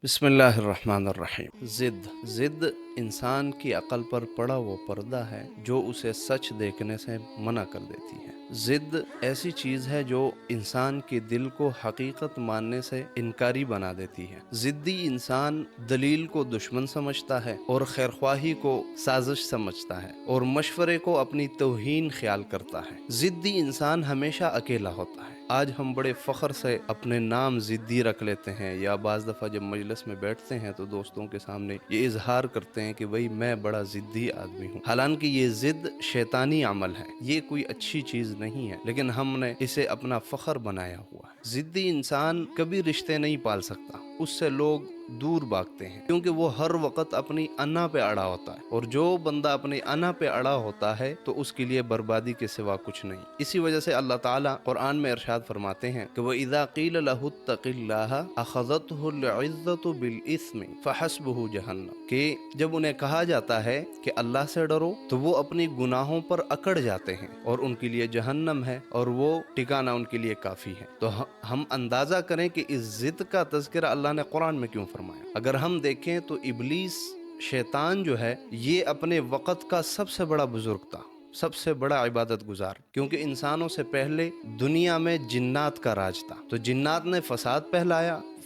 بسم اللہ الرحمن الرحیم۔ ضد انسان کی عقل پر پڑا وہ پردہ ہے جو اسے سچ دیکھنے سے منع کر دیتی ہے۔ ضد ایسی چیز ہے جو انسان کے دل کو حقیقت ماننے سے انکاری بنا دیتی ہے۔ ضدی انسان دلیل کو دشمن سمجھتا ہے اور خیرخواہی کو سازش سمجھتا ہے اور مشورے کو اپنی توہین خیال کرتا ہے۔ ضدی انسان ہمیشہ اکیلا ہوتا ہے۔ آج ہم بڑے فخر سے اپنے نام ضدی رکھ لیتے ہیں، یا بعض دفعہ جب مجلس میں بیٹھتے ہیں تو دوستوں کے سامنے یہ اظہار کرتے ہیں کہ بھئی میں بڑا ضدی آدمی ہوں، حالانکہ یہ ضد شیطانی عمل ہے، یہ کوئی اچھی چیز نہیں ہے، لیکن ہم نے اسے اپنا فخر بنایا ہوا ہے۔ ضدی انسان کبھی رشتے نہیں پال سکتا، اس سے لوگ دور بھاگتے ہیں کیونکہ وہ ہر وقت اپنی انا پہ اڑا ہوتا ہے، اور جو بندہ اپنی انا پہ اڑا ہوتا ہے تو اس کے لیے بربادی کے سوا کچھ نہیں۔ اسی وجہ سے اللہ تعالیٰ قرآن میں ارشاد فرماتے ہیں کہ وَإِذَا قِيلَ لَهُ اتَّقِ اللَّهَ أَخَذَتْهُ الْعِزَّةُ بِالْإِثْمِ فَحَسْبُهُ جَهَنَّمُ، کہ جب انہیں کہا جاتا ہے کہ اللہ سے ڈرو تو وہ اپنی گناہوں پر اکڑ جاتے ہیں اور ان کے لیے جہنم ہے اور وہ ٹھکانہ ان کے لیے کافی ہے۔ تو ہم اندازہ کریں کہ اس ضد کا تذکرہ اللہ نے قرآن میں کیوں فرمایا۔ اگر ہم دیکھیں تو ابلیس شیطان جو ہے یہ اپنے وقت کا سب سے بڑا بزرگ تھا، سب سے بڑا عبادت گزار، کیونکہ انسانوں سے پہلے دنیا میں جنات کا راج تھا، تو جنات نے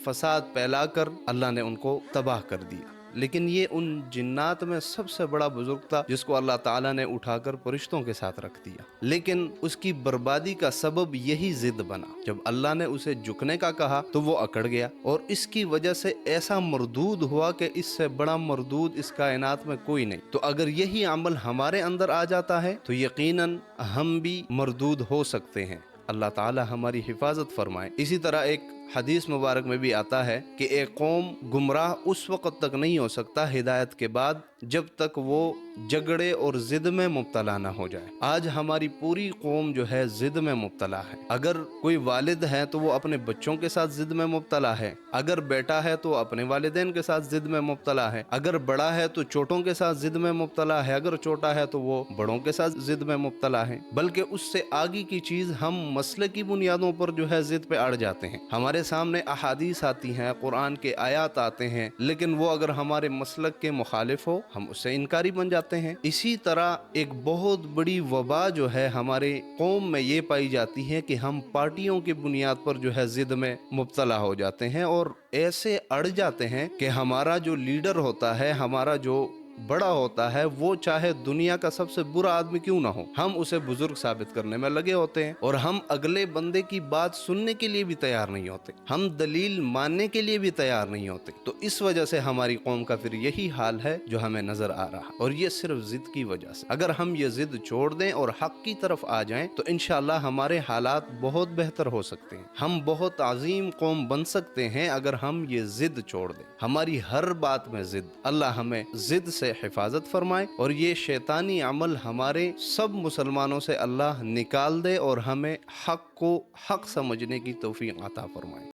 فساد پھیلا کر اللہ نے ان کو تباہ کر دیا۔ لیکن یہ ان جنات میں سب سے بڑا بزرگ تھا جس کو اللہ تعالیٰ نے اٹھا کر فرشتوں کے ساتھ رکھ دیا، لیکن اس کی بربادی کا سبب یہی ضد بنا۔ جب اللہ نے اسے جھکنے کا کہا تو وہ اکڑ گیا، اور اس کی وجہ سے ایسا مردود ہوا کہ اس سے بڑا مردود اس کائنات میں کوئی نہیں۔ تو اگر یہی عمل ہمارے اندر آ جاتا ہے تو یقیناً ہم بھی مردود ہو سکتے ہیں۔ اللہ تعالی ہماری حفاظت فرمائے۔ اسی طرح ایک حدیث مبارک میں بھی آتا ہے کہ ایک قوم گمراہ اس وقت تک نہیں ہو سکتا ہدایت کے بعد جب تک وہ جھگڑے اور ضد میں مبتلا نہ ہو جائے۔ آج ہماری پوری قوم جو ہے ضد میں مبتلا ہے۔ اگر کوئی والد ہے تو وہ اپنے بچوں کے ساتھ ضد میں مبتلا ہے، اگر بیٹا ہے تو اپنے والدین کے ساتھ ضد میں مبتلا ہے، اگر بڑا ہے تو چھوٹوں کے ساتھ ضد میں مبتلا ہے، اگر چھوٹا ہے تو وہ بڑوں کے ساتھ ضد میں مبتلا ہے۔ بلکہ اس سے آگے کی چیز، ہم مسئلے کی بنیادوں پر جو ہے ضد پہ اڑ جاتے ہیں۔ ہمارے سامنے احادیث آتی ہیں، قرآن کے آیات آتے ہیں، لیکن وہ اگر ہمارے مسلک کے مخالف ہو ہم اس سے انکاری بن جاتے ہیں۔ اسی طرح ایک بہت بڑی وبا جو ہے ہمارے قوم میں یہ پائی جاتی ہے کہ ہم پارٹیوں کی بنیاد پر جو ہے ضد میں مبتلا ہو جاتے ہیں، اور ایسے اڑ جاتے ہیں کہ ہمارا جو لیڈر ہوتا ہے، ہمارا جو بڑا ہوتا ہے، وہ چاہے دنیا کا سب سے برا آدمی کیوں نہ ہو، ہم اسے بزرگ ثابت کرنے میں لگے ہوتے ہیں، اور ہم اگلے بندے کی بات سننے کے لیے بھی تیار نہیں ہوتے، ہم دلیل ماننے کے لیے بھی تیار نہیں ہوتے۔ تو اس وجہ سے ہماری قوم کا پھر یہی حال ہے جو ہمیں نظر آ رہا، اور یہ صرف ضد کی وجہ سے۔ اگر ہم یہ ضد چھوڑ دیں اور حق کی طرف آ جائیں تو انشاءاللہ ہمارے حالات بہت بہتر ہو سکتے ہیں، ہم بہت عظیم قوم بن سکتے ہیں اگر ہم یہ ضد چھوڑ دیں۔ ہماری ہر بات میں ضد، اللہ ہمیں ضد سے حفاظت فرمائے، اور یہ شیطانی عمل ہمارے سب مسلمانوں سے اللہ نکال دے، اور ہمیں حق کو حق سمجھنے کی توفیق عطا فرمائے۔